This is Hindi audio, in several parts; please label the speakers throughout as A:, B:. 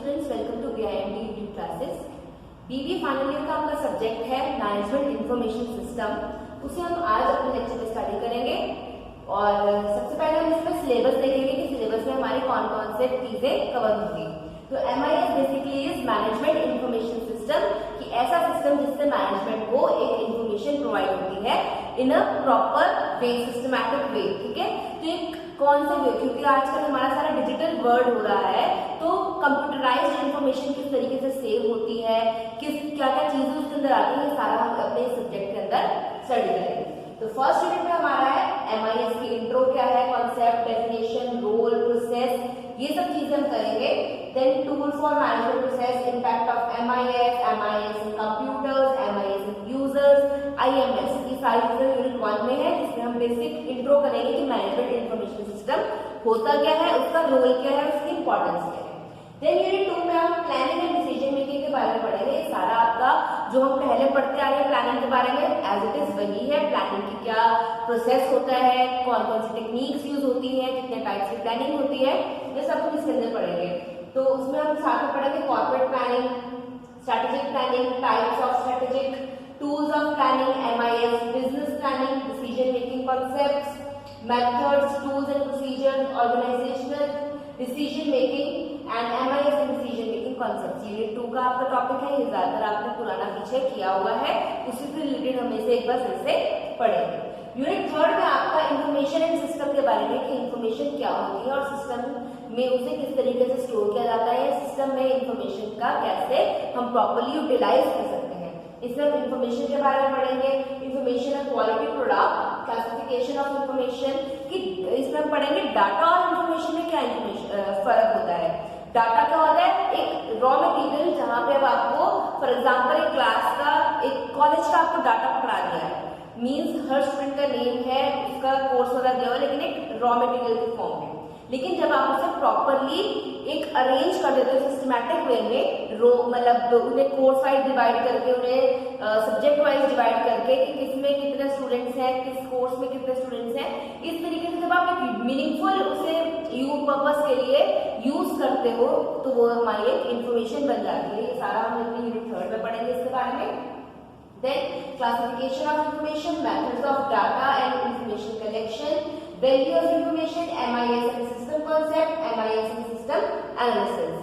A: Students, welcome to BIMD YouTube classes. BBA final year का आपका सब्जेक्ट है मैनेजमेंट इंफॉर्मेशन सिस्टम। उसे हम आज अपने लेक्चर में स्टडी करेंगे और सबसे पहले हम इसमें सिलेबस देखेंगे कि सिलेबस में हमारी कौन कौन से चीजें कवर होंगी। तो MIS basically is management information system, कि ऐसा सिस्टम जिससे मैनेजमेंट को एक इंफॉर्मेशन प्रोवाइड होती है इन a proper way, systematic way. ठीक है, तो एक कौन से वे, क्योंकि आजकल हमारा सारा डिजिटल वर्ल्ड हो रहा है, तो कंप्यूटराइज्ड इंफॉर्मेशन किस तरीके से सेव होती है, किस क्या क्या चीजें उसके अंदर आती है, सारा हम अपने सब्जेक्ट के अंदर स्टडी करेंगे। तो फर्स्ट यूनिट में हमारा है MIS की इंट्रो क्या है, कॉन्सेप्ट, डेफिनेशन, रोल, प्रोसेस, ये सब चीजें हम करेंगे। Then tool for management process, impact of MIS in computers, MIS in users, IMS, ये सारी चीजें यूनिट 1 में है, जिसमें हम बेसिक इंट्रो करेंगे कि मैनेजमेंट इंफॉर्मेशन सिस्टम होता क्या है, उसका रोल क्या है, उसकी इंपॉर्टेंस क्या है। देन यूनिट 2 में हम प्लानिंग एंड डिसीजन मेकिंग के बारे में पढ़ेंगे। सारा आपका जो हम पहले पढ़ते आ रहे हैं प्लानिंग के बारे में एज इट इज वही है। प्लानिंग की क्या प्रोसेस होता है, कौन कौन सी टेक्निक्स यूज होती है, कितने टाइप्स की प्लानिंग होती है, ये सब हम इसके अंदर पढ़ेंगे। तो उसमें हम साथ में पढ़ेंगे corporate planning, strategic planning, types of strategic, tools of planning, MIS, business planning, decision making concepts, methods, tools and procedures, organizational decision making and MIS and decision making concepts. Unit 2 का आपका टॉपिक है, ये ज्यादातर आपने पुराना पीछे किया हुआ है, उसी से रिलेटेड हम इसे एक बार फिर से पढ़ेंगे। यूनिट 3 में आपका इंफॉर्मेशन एंड सिस्टम के बारे में कि इंफॉर्मेशन क्या होती है और सिस्टम में उसे किस तरीके से स्टोर किया जाता है, सिस्टम में इंफॉर्मेशन का कैसे हम प्रॉपर्ली यूटिलाइज कर सकते हैं, इसमें हम इंफॉर्मेशन के बारे में पढ़ेंगे। Information and quality product, classification of information, कि इसमें हम पढ़ेंगे डाटा और इंफॉर्मेशन में क्या फर्क होता है। डाटा क्या होता है, एक रॉ मटेरियल जहां पे अब आपको फॉर एग्जांपल एक क्लास का, एक कॉलेज का आपको डाटा पकड़ा दिया है, मींस हर स्टूडेंट का नेम है, उसका कोर्स वगैरह दिया हुआ, लेकिन एक रॉ मटेरियल के फॉर्म में। लेकिन जब आप उसे प्रॉपरली एक अरेंज कर देते हो सिस्टमैटिक वे में, रो मतलब उन्हें कोर्स वाइज डिवाइड करके, उन्हें सब्जेक्ट वाइज डिवाइड करके कि किसमें कितने स्टूडेंट्स हैं, किस कोर्स में कितने स्टूडेंट्स हैं, इस तरीके से जब आप एक मीनिंगफुल उसे पर्पस के लिए यूज करते हो तो वो हमारी एक इंफॉर्मेशन बन जाती है। ये सारा हम अपनी यूनिट 3 में पढ़ेंगे इसके बारे में। Then classification of information, methods of data and information collection, value of information, MIS and system concept, MIS and system analysis,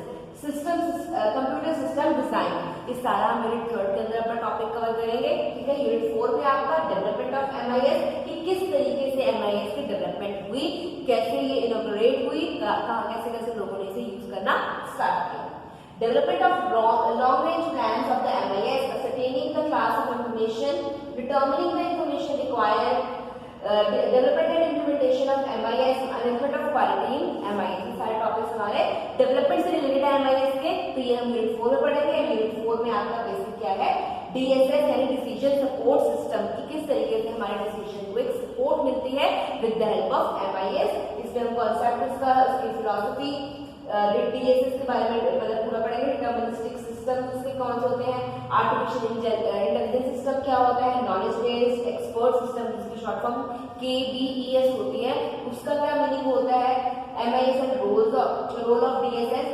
A: computer system design, ये सारा हम यूनिट 3 के अंदर अपना टॉपिक कवर करेंगे। ठीक है, यूनिट 4 में आपका डेवलपमेंट ऑफ MIS, कि किस तरीके से MIS की डेवलपमेंट हुई, कैसे ये इनॉग्रेट हुई, कहाँ कैसे कैसे लोगों ने इसे यूज करना स्टार्ट किया। Development of long-range plans of the MIS, ascertaining the class of information, determining the information required, development and implementation of MIS, management of quality in MIS, ये सारे टॉपिक्स हमारे डेवलपमेंट से रिलेटेड है MIS के, तो ये हम यूनिट 4 में पढ़ेंगे। यूनिट 4 में आपका बेसिक क्या है, DSS यानी डिसीजन सपोर्ट सिस्टम, कि किस तरीके से हमारे डिसीजन को एक सपोर्ट मिलती है with the help of MIS। इसमें हम कॉन्सेप्ट उसकी फिलॉसफी, DSS के बारे में मतलब पूरा पढ़ेंगे। डिटर्मिनिस्टिक सिस्टम उसके कौन से होते हैं, आर्टिफिशियल इंटेलिजेंस सिस्टम क्या होता है, नॉलेज बेस्ड एक्सपर्ट सिस्टम जिसकी शॉर्ट फॉर्म KBES होती है, उसका क्या मीनिंग होता है, MIS and role of DSS,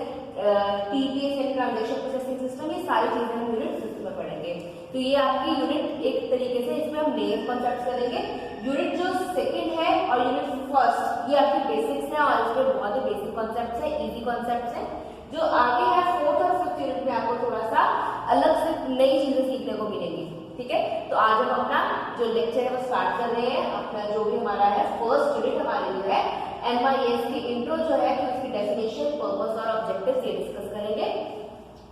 A: TPS and transaction processing system, ये सारी चीजें हम यूनिट 6 में पढ़ेंगे। तो ये आपकी यूनिट एक तरीके से, इसमें हम नए कॉन्सेप्ट करेंगे। यूनिट जो 2nd है और यूनिट 1st, ये आपके बेसिक्स है और इसमें बहुत ही बेसिक कॉन्सेप्ट्स है, इजी कॉन्सेप्ट्स है। जो आगे है 4th और 5th यूनिट में आपको थोड़ा सा अलग से नई चीजें सीखने को मिलेंगी। ठीक है, तो आज हम अपना जो लेक्चर है वो स्टार्ट कर रहे हैं। अपना जो भी हमारा है फर्स्ट यूनिट हमारी जो है MIS की इंट्रो जो है, कि उसकी डेफिनेशन, पर्पस और ऑब्जेक्टिव्स ये डिस्कस करेंगे।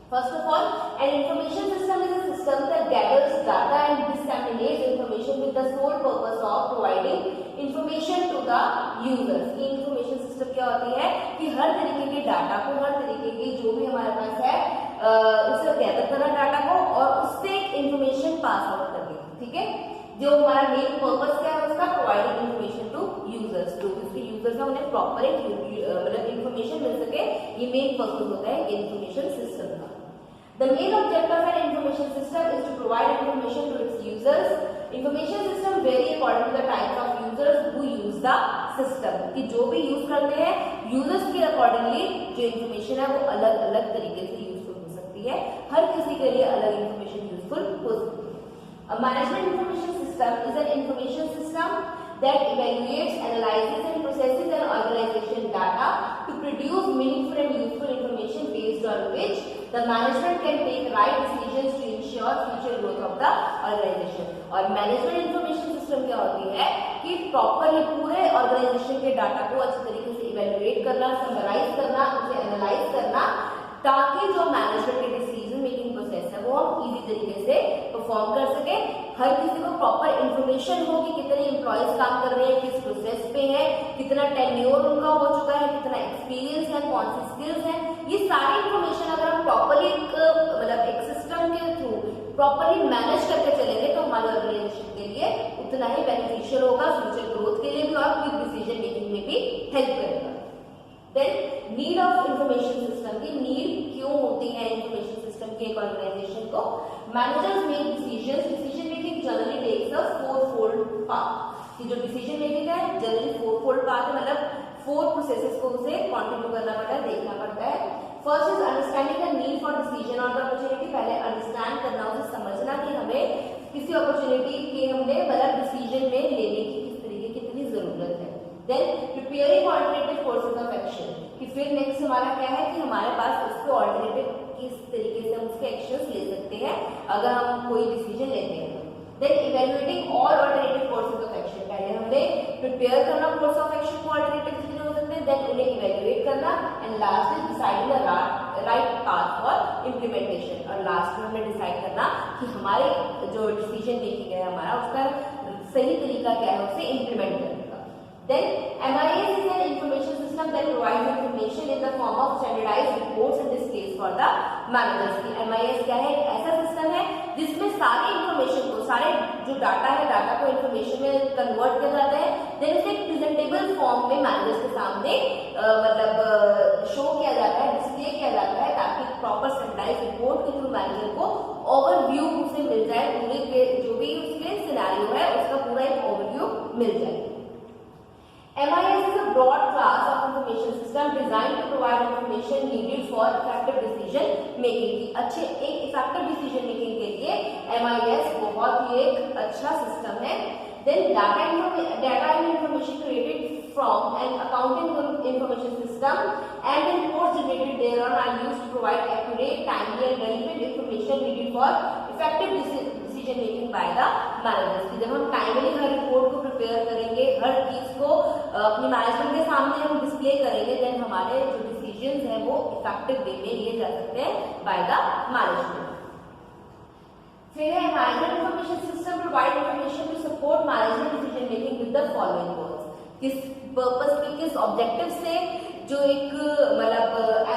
A: First of all, an information system is a system that gathers data and disseminates information with the sole purpose of providing information to the users। ये information system क्या होती है कि हर तरीके के डाटा को, हर तरीके की जो भी हमारे पास है उसे गैदर करना डाटा को और उससे इंफॉर्मेशन पास आउट करनी। ठीक है, जो हमारा मेन पर्पस क्या है उसका, प्रोवाइडिंग इंफॉर्मेशन टू यूजर्स, जो उसके यूजर्स है उन्हें प्रॉपर मतलब इंफॉर्मेशन मिल सके, ये मेन पर्पस होता है इंफॉर्मेशन सिस्टम का। The main object of an information system is to provide information to its users. Information system vary according to the types of users who use the system. कि जो भी यूज करते हैं यूजर्स के अकॉर्डिंगली जो इन्फॉर्मेशन है वो अलग अलग तरीके से यूजफुल हो सकती है, हर किसी के लिए अलग इन्फॉर्मेशन यूजफुल हो सकती है. A management information system is an information system that evaluates, analyzes and processes an organization data to produce meaningful and useful information based on which the management can take right decisions to ensure future growth of the organization. और मैनेजमेंट इंफॉर्मेशन सिस्टम क्या होती है कि प्रॉपरली पूरे ऑर्गेनाइजेशन के डाटा को अच्छी तरीके से इवेल्युएट करना, समराइज करना, उसे एनालाइज करना, ताकि जो मैनेजमेंट के डिसीजन मेकिंग प्रोसेस है वो हम इजी तरीके से परफॉर्म कर सके. हर किसी को प्रॉपर इंफॉर्मेशन हो कि कितने एम्प्लॉयज काम कर रहे हैं, किस प्रोसेस पे है, कितना टेन्योर उनका हो चुका है, कितना एक्सपीरियंस है, कौन सी स्किल्स हैं. ये सारी इंफॉर्मेशन अगर हम प्रॉपरली एक सिस्टम के थ्रू प्रॉपरली मैनेज करके चलेंगे तो हमारे ऑर्गेनाइजेशन के लिए उतना ही बेनिफिशियल होगा, फ्यूचर ग्रोथ के लिए भी और क्विक डिसीजन मेकिंग में भी हेल्प करेगा. Then need of information system की नीड क्यों होती है इंफॉर्मेशन सिस्टम के एक ऑर्गेनाइजेशन को. Managers make decision making generally takes a fourfold path. कि जो डिसीजन मेकिंग है जनरली फोरफोल्ड पाथ है, मतलब 4 प्रोसेसेस को उसे कंटिन्यू करना पड़ता है, देखना पड़ता है. First is understanding the need for decision और द अपॉर्चुनिटी. पहले अंडरस्टैंड करना, उसे समझना कि हमें किसी अपॉर्चुनिटी के हमने मतलब डिसीजन में लेने की किस तरीके कितनी जरूरत है. Then preparing alternative courses of action. कि फिर नेक्स्ट हमारा क्या है कि हमारे पास उसके ऑल्टरनेटिव किस तरीके से हम उसके एक्शंस ले सकते हैं अगर हम कोई डिसीजन लेते हैं. Then evaluating all alternative courses of action. पहले हमने प्रिपेयर करना कोर्स ऑफ एक्शन को, ऑल्टरनेटिव कितने हो सकते हैं, देन उन्हें इवैल्यूएट करना and last is deciding the right path for implementation. और लास्ट में हमने डिसाइड करना कि हमारे जो डिसीजन मेकिंग है हमारा उसका सही तरीका क्या है उसे इम्प्लीमेंट करने का. Then MIS is an information system that provides information in the form of standardized reports and displays for the managers. की MIS क्या है, एक ऐसा सिस्टम है जिसमें सारे इंफॉर्मेशन को, सारे जो डाटा है डाटा को इंफॉर्मेशन में कन्वर्ट किया जाता है. देन इसे एक प्रेजेंटेबल फॉर्म में मैनेजर्स के सामने मतलब शो किया जाता है, डिस्प्ले किया जाता है, ताकि प्रॉपर स्टैंडर्डाइज रिपोर्ट के थ्रू मैनेजर को ओवरव्यू उसे मिल जाए, पूरे के जो भी उसके सिनेरियो है उसका पूरा एक ओवरव्यू मिल जाए. MIS is a broad class of information system designed to provide information needed for effective decision making. की अच्छे एक effective decision making के लिए MIS बहुत ही एक अच्छा सिस्टम है. Then data and information created from an accounting information system and the reports generated thereon are used to provide accurate, timely and relevant information needed for effective decision making by the managers. जब हम टाइमली हर रिपोर्ट को प्रिपेयर करेंगे, हर चीज को अपनी मैनेजमेंट के सामने हम डिस्प्ले करेंगे, देन हमारे जो डिसीजंस हैं वो इफेक्टिव वे में लिए जा सकते हैं बाय द मैनेजमेंट. फिर है management information system provide information to support management decision making with the following goals. किस पर्पस पे, किस ऑब्जेक्टिव से जो एक मतलब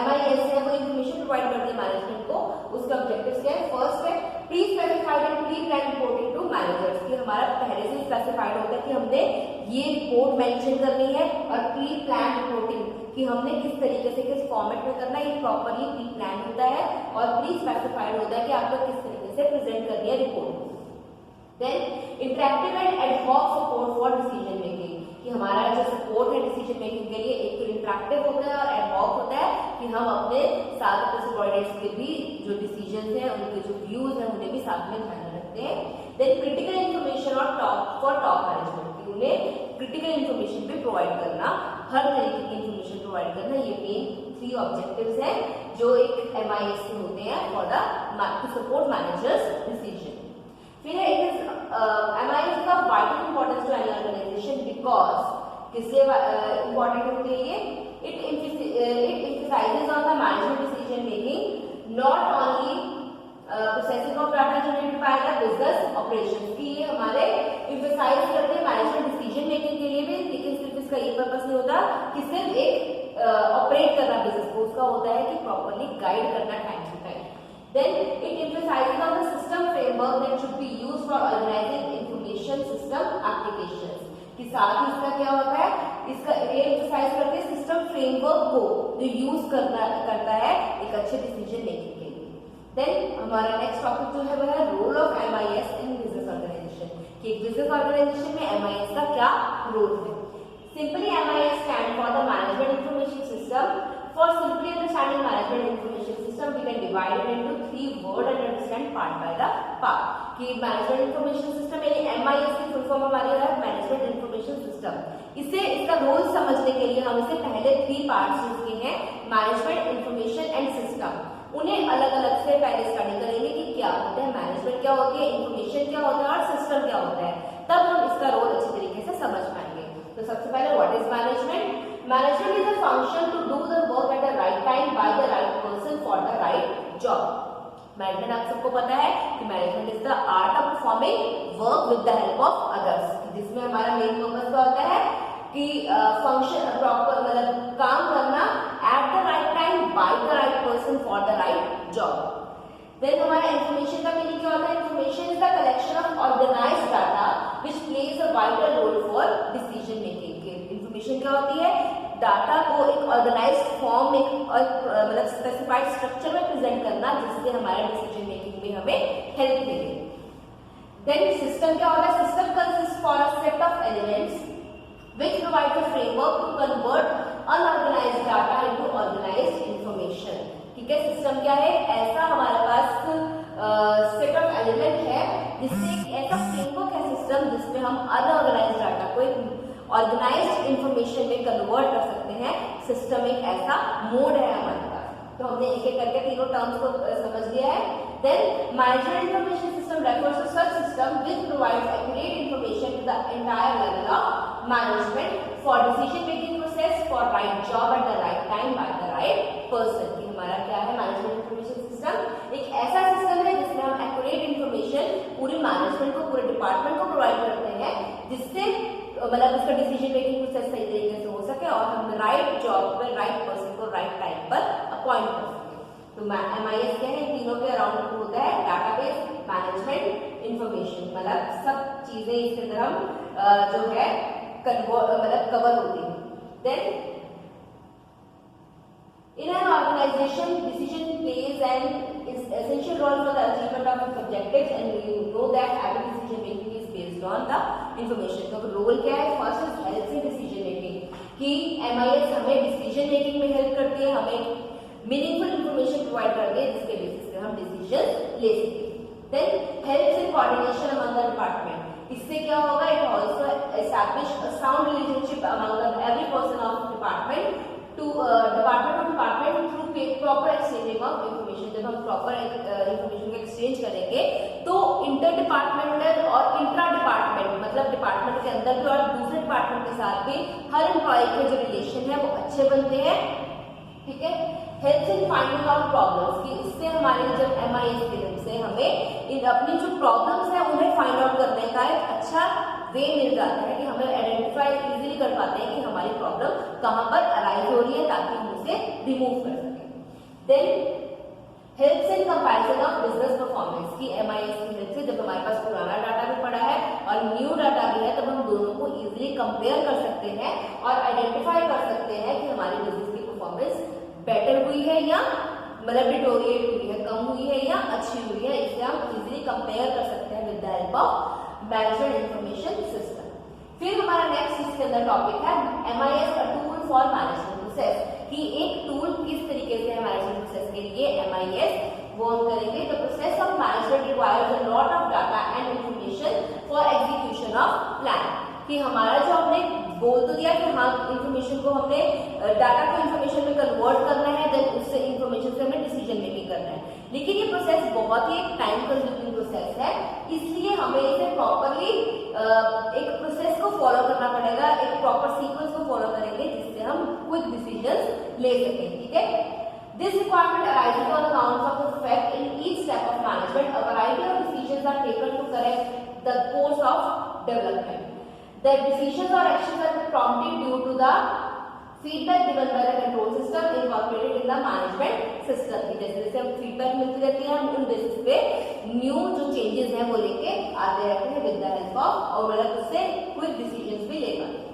A: MIS है वो इंफॉर्मेशन प्रोवाइड करती है मैनेजमेंट को, उसके ऑब्जेक्टिव्स क्या है. फर्स्ट है pre specified and pre plan reporting to managers. कि हमारा पहले से स्पेसिफाइड होता है कि हमने ये रिपोर्ट मेंशन करनी है, और प्री प्लान रिपोर्टिंग कि हमने किस तरीके से किस फॉर्मेट में करना है, ये प्रॉपरली प्री प्लान होता है और प्री स्पेसिफाइड होता है कि आपको किस तरीके से प्रेजेंट करनी है report. Then interactive and ad hoc support for decision making. कि हमारा जो सपोर्ट है डिसीजन मेकिंग के लिए एक तो इंटरैक्टिव होता है और एड हॉक होता है कि हम अपने साथ अपने सबऑर्डिनेट्स के भी जो डिसीजंस हैं उनके जो व्यूज हैं उन्हें भी साथ में ध्यान रखते हैं. देन क्रिटिकल इंफॉर्मेशन और टॉप मैनेजमेंट की उन्हें क्रिटिकल इंफॉर्मेशन भी प्रोवाइड करना, हर तरीके की इंफॉर्मेशन प्रोवाइड करना, ये मेन 3 ऑब्जेक्टिव्स हैं जो एक MIS के होते हैं for the to support managers decision. फिर है MIS का vital importance to any organization because किससे इंपॉर्टेंट होते हैं ये, it emphasizes on the management decision making not only processing of data generated by the business operations. कि ये हमारे emphasize करते हैं मैनेजमेंट डिसीजन मेकिंग के लिए भी, लेकिन सिर्फ इसका ये पर्पस नहीं होता कि सिर्फ एक ऑपरेट करना बिजनेस को, उसका होता है कि प्रॉपरली गाइड करना time to time. Then it emphasizes on the system framework that should be used for organizing information system applications. कि साथ ही इसका क्या होता है, इसका ये emphasize करते हैं सिस्टम फ्रेमवर्क को जो यूज करता है एक अच्छे डिसीजन मेकिंग के लिए. देन हमारा नेक्स्ट टॉपिक जो है वह है role of MIS in business organization, कि बिजनेस ऑर्गेनाइजेशन में MIS का क्या रोल है। Simply MIS stand for the management information system. For simply understanding management information system, we can divide it into 3 word and understand part by the part. कि management information system यानी MIS की फुल फॉर्म हमारी है management information system। इसे इसका रोल समझने के लिए हम इसे पहले 3 पार्ट्स जिसके हैं मैनेजमेंट इंफॉर्मेशन एंड सिस्टम, उन्हें अलग अलग से पहले स्टडी करेंगे कि क्या होता है, मैनेजमेंट क्या होती है, इंफॉर्मेशन क्या होता है और सिस्टम क्या होता है, तब हम इसका रोल अच्छी तरीके से समझ पाएंगे। तो सबसे पहले what is management? Management is a function to do the work at the right time by the right person for the right job. Management आप सबको पता है कि management is the art of performing work with the help of others, जिसमें हमारा मेन फोकस क्या होता है कि फंक्शन प्रॉपर मतलब काम करना at the right time by the right person for the right job. Then हमारा इंफॉर्मेशन का मीनिंग क्या होता है? Information is the collection of organized data which plays a vital role for decision making. Information क्या होती है? डाटा को एक ऑर्गेनाइज्ड फॉर्म में मतलब स्पेसिफाइड स्ट्रक्चर में प्रेजेंट करना, जिससे हमारे डिसीजन मेकिंग में हमें हेल्प मिले। देन सिस्टम क्या होता है? System consist for a set of elements which provides a framework to convert unorganized data into organized information। ठीक है, सिस्टम क्या है? ऐसा हमारे पास सेट ऑफ एलिमेंट है जिससे एक ऐसा फ्रेमवर्क है सिस्टम जिसमें हम अनऑर्गेनाइज्ड डाटा को एक ऑर्गेनाइज्ड इंफॉर्मेशन में कन्वर्ट कर सकते हैं। सिस्टम एक ऐसा मोड है हमारे पास। तो हमने एक एक करके तीनों टर्म्स को समझ लिया है। Then management information system refers to such system which provides accurate information to the entire level of management for decision making process for right job at the right time by the right person. कि हमारा क्या है? मैनेजमेंट इंफॉर्मेशन सिस्टम एक ऐसा सिस्टम है जिसमें हम एक्यूरेट इंफॉर्मेशन पूरी मैनेजमेंट को, पूरे डिपार्टमेंट को प्रोवाइड करते हैं, जिससे मतलब उसका डिसीजन मेकिंग प्रोसेस सही तरीके से हो सके और हम राइट जॉब पर राइट पर्सन को राइट टाइम पर अपॉइंट कर सके। तो MIS क्या है? तीनों के अराउंड होता है डाटाबेस, मैनेजमेंट, इंफॉर्मेशन, मतलब सब चीजें इसके अंदर हम जो है मतलब कवर होती है। Then in an organization, decision plays an essential role for the achievement of its objectives, and you know that every decision making is based on the information। तो रोल क्या है? First is help in decision making, कि MIS हमें डिसीजन मेकिंग में हेल्प करती है, हमें मीनिंगफुल इंफॉर्मेशन प्रोवाइड करती है जिसके बेसिस पे हम डिसीजन ले सकें। Then helps in coordination among the department. इससे क्या होगा? It also establish a sound relationship among the every person of department to department through proper exchanging of information. जब हम प्रॉपर इंफॉर्मेशन का एक्सचेंज करेंगे तो इंटर डिपार्टमेंटल और इंट्रा डिपार्टमेंट मतलब डिपार्टमेंट के अंदर भी और दूसरे डिपार्टमेंट के साथ भी हर एम्प्लॉय के जो रिलेशन है वो अच्छे बनते हैं। ठीक है, helps in finding out problems, कि इससे हमारे जब MIS की हेल्प से हमें इन अपनी जो प्रॉब्लम्स है उन्हें फाइंड आउट करने का एक अच्छा वे मिल जाता है, कि हमें आइडेंटिफाई इजीली कर पाते हैं कि हमारी प्रॉब्लम कहां पर अराइज हो रही है ताकि हम उसे रिमूव कर सकें। Then helps in comparison of business performance, की MIS की हेल्प से जब हमारे पास पुराना डाटा भी पड़ा है और न्यू डाटा भी है तब हम दोनों को इजीली कंपेयर कर सकते हैं और आइडेंटिफाई कर सकते हैं कि हमारी बिजनेस की परफॉर्मेंस बेटर हुई है या मतलब डिटोरिएट हुई है, कम हुई है या अच्छी हुई है। इससे हम इजीली कंपेयर कर सकते हैं with the help of management information system. फिर हमारा नेक्स्ट इसके अंदर टॉपिक है MIS a tool for management process, कि एक टूल किस तरीके से है मैनेजमेंट प्रोसेस के लिए MIS वो हम करेंगे। The process of management requires a lot of data and information for execution of plan, कि हमारा जो हमने बोल तो दिया कि हाँ इंफॉर्मेशन को हमने डाटा को इंफॉर्मेशन में कन्वर्ट करना है, देन उससे इंफॉर्मेशन से हमें डिसीजन मेकिंग करना है, लेकिन ये प्रोसेस बहुत ही टाइम कंज्यूमिंग प्रोसेस है, इसलिए हमें इसे प्रॉपरली एक प्रोसेस को फॉलो करना पड़ेगा, एक प्रॉपर सीक्वेंस को फॉलो करेंगे जिससे हम क्विक डिसीजन ले सकें। ठीक है, this requirement arises on account of the fact in each step of management a variety of decisions are taken to correct the course of development. The decisions or actions are prompted due to the feedback given by the control system incorporated in the management system। जैसे जैसे हम फीडबैक मिलती रहती है हम उन बेसिस पे न्यू जो चेंजेस हैं वो लेके आते रहते हैं विद द हेल्प ऑफ और मतलब उससे क्विक डिसीजंस भी ले पाते हैं।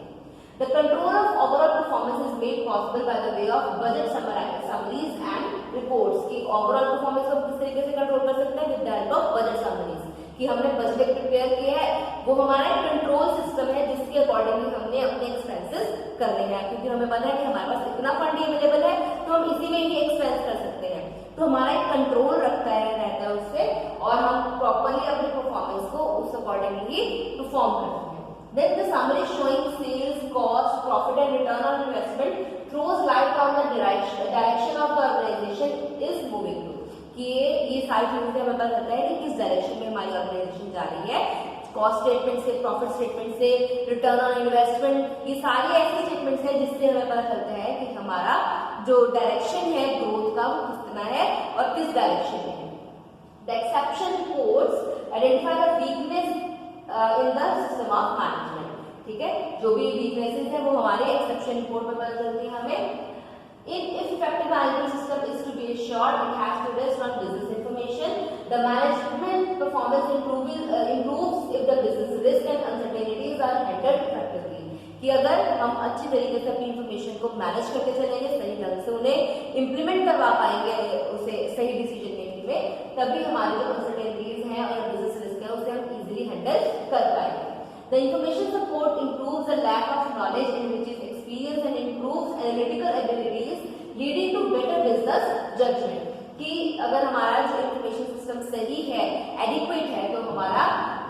A: The control of overall performance is made possible by the way of budget summaries and reports की ओवरऑल परफॉर्मेंस को किस तरीके से कंट्रोल कर सकते हैं with the help of budget summaries, कि हमने बजट प्रिपेयर किया है, वो हमारा कंट्रोल सिस्टम है जिसके अकॉर्डिंगली हमने अपने एक्सपेंसेस करने हैं, क्योंकि हमें पता है कि हमारे पास इतना फंड अवेलेबल है तो हम इसी में ही एक्सपेंस कर सकते हैं, तो हमारा एक कंट्रोल रहता है उससे, और हम प्रॉपरली अपने परफॉर्मेंस को उस अकॉर्डिंगली परफॉर्म करते हैं। Then the summary showing sales, cost, profit and return on investment throws light on the direction of the organization is moving to, कि ये सारी चीजें हमें पता चलता है कि किस डायरेक्शन में हमारी ऑर्गेनाइजेशन जा रही है। कॉस्ट स्टेटमेंट से, प्रॉफिट स्टेटमेंट से, रिटर्न ऑन इन्वेस्टमेंट, ये सारी ऐसी स्टेटमेंट्स हैं जिससे हमें पता चलता है कि हमारा जो डायरेक्शन है ग्रोथ का वो कितना है और किस डायरेक्शन में है। The exception reports identify the weakness in the system of management, ठीक है, जो भी वीकनेसेस है वो हमारे एक्सेप्शन रिपोर्ट में पता चलती है हमें। If effective management system is to be assured, it has to rest on business information. The management performance improves if the business risk and uncertainties are handled effectively. कि अगर हम अच्छी तरीके से अपनी इंफॉर्मेशन को मैनेज करके चलेंगे, सही ढंग से उन्हें इम्प्लीमेंट करवा पाएंगे उसे सही डिसीजन मेकिंग में, तभी हमारे जो अनसर्टेनिटीज हैं और बिजनेस रिस्क है उसे हम इजीली हैंडल कर पाएंगे। The information support improves the lack of knowledge, enriches experience and improves analytical abilities, leading to better business judgment. कि अगर हमारा जो इंफॉर्मेशन सिस्टम सही है, एडिक्वेट है, तो हमारा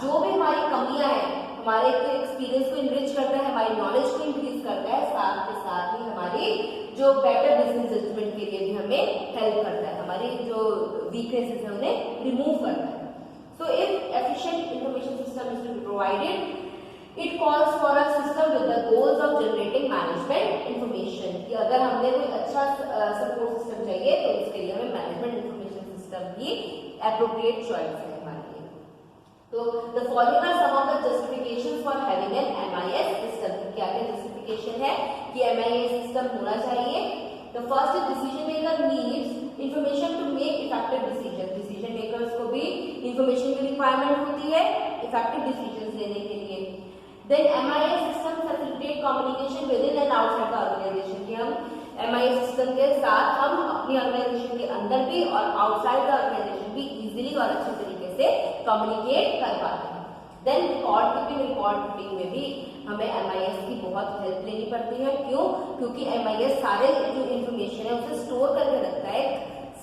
A: जो भी हमारी कमियां हैं, हमारे एक्सपीरियंस को इनरिच करता है, हमारी नॉलेज को इंक्रीज करता है, साथ के साथ ही हमारी जो बेटर बिजनेस जजमेंट के लिए भी हमें हेल्प करता है, हमारी जो वीकनेसेस है उन्हें रिमूव करता है। So if efficient information system is to be provided, it calls for a system with the goals of generating management information, कि अगर हमने कोई अच्छा सपोर्ट सिस्टम चाहिए तो उसके लिए हमें मैनेजमेंट इंफॉर्मेशन सिस्टम ही एप्रोप्रिएट चॉइस है हमारे लिए। तो the following are some of the justifications for having an MIS system, क्या क्या justification है कि MIS system होना चाहिए। The first is decision maker needs information to make effective decision, decision makers को भी information की requirement होती है effective decisions लेने के लिए। Then MIS system facilitate communication within and outside the organization, कि हम MIS system के साथ हम अपनी ऑर्गेनाइजेशन के अंदर भी और आउटसाइड द ऑर्गेनाइजेशन भी इजीली और अच्छे तरीके से कम्युनिकेट कर पाते हैं। देन रिकॉर्ड कीपिंग में भी हमें MIS की बहुत हेल्प लेनी पड़ती है। क्यों? क्योंकि MIS सारे जो इंफॉर्मेशन है उसे स्टोर करके रखता है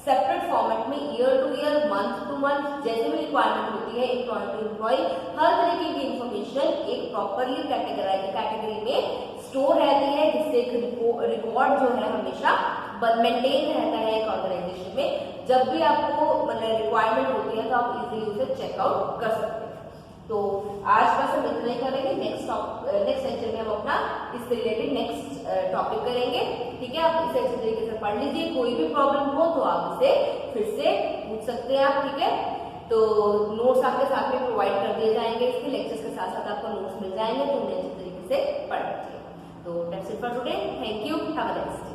A: सेपरेट फॉर्मेट में, year two year, month two month, जैसे भी रिक्वायरमेंट होती है एम्प्लॉय टू एम्प्लॉय, हर तरीके की इंफॉर्मेशन एक प्रॉपरली कैटेगरी में स्टोर रहती है, जिससे एक रिकॉर्ड जो है हमेशा मेंटेन रहता है एक ऑर्गेनाइजेशन में। जब भी आपको मतलब रिक्वायरमेंट होती है तो आप इजीली उसे चेकआउट कर सकते हैं। तो आज बस हम इतना ही करेंगे, नेक्स्ट लेक्चर में हम अपना इससे रिलेटेड नेक्स्ट टॉपिक करेंगे, ठीक है। आप इसे अच्छे तरीके से पढ़ लीजिए, कोई भी प्रॉब्लम हो तो आप इसे फिर से पूछ सकते हैं आप, ठीक है। तो नोट्स आपके साथ में प्रोवाइड कर दिए जाएंगे, इसके लेक्चर्स के साथ साथ आपको नोट्स मिल जाएंगे, तो उन्हें अच्छे तरीके से पढ़ लीजिए। तो that's it for today, thank you, have a nice day.